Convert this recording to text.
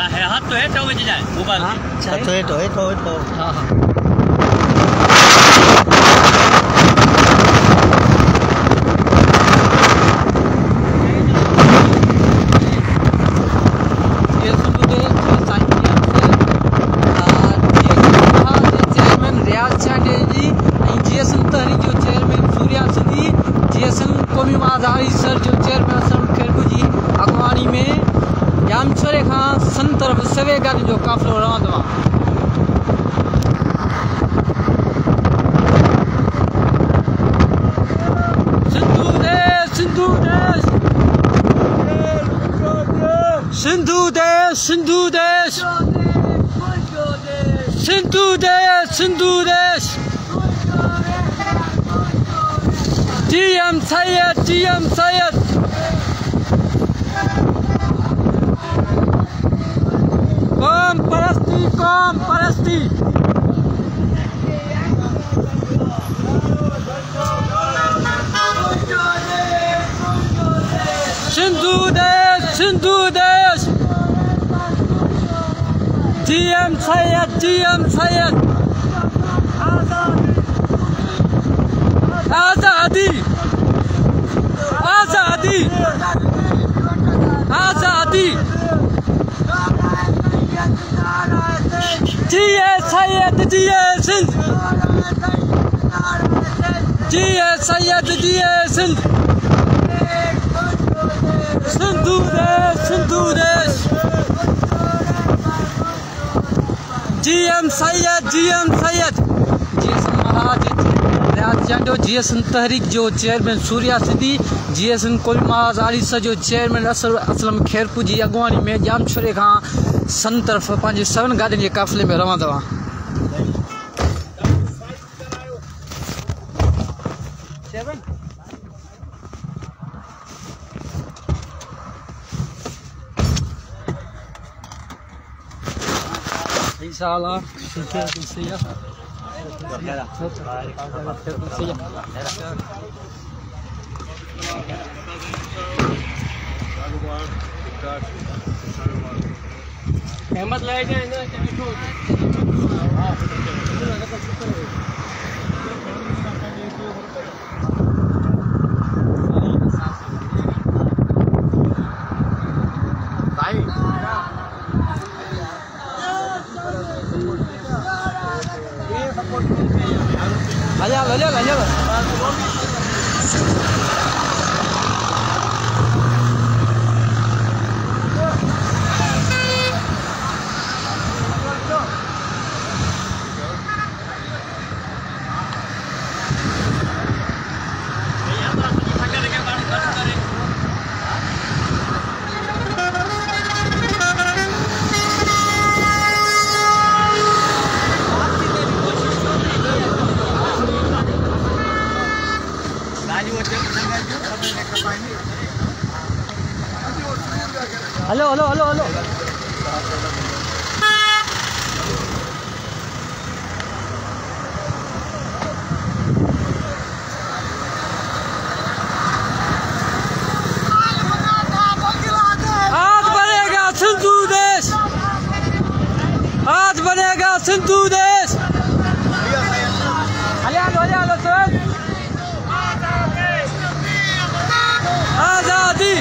हाथ तो हेठो विझ जाए मोबाइल हथ हेठो हाँ हाँ सर जो चेयरमैन असलम खेरबू जी अगवानी में जामछोरे का सन तरफ सवे गाड़ी जो काफ़िलो रहंदो आहे। सिंधु देश GM Syed कौम परस्ती सिंधु देश GM Syed आजादी जिए सैयद जिए सिंध सिंधु देश GM Syed महाराज रियाज GSN तहरीक जो चेयरमैन सूर्या सिद्दी GSN कोल महाराज आरिस जो चेयरमैन असलम खेरपू जी अगवानी में जामछोरे का सन तरफ पंहिंजे 7 गाड़ियुनि जे काफ़िले में रहंदो आहे। इंशाअल्लाह अहमद लाइट हेलो आज बनेगा सिंधु देश आजादी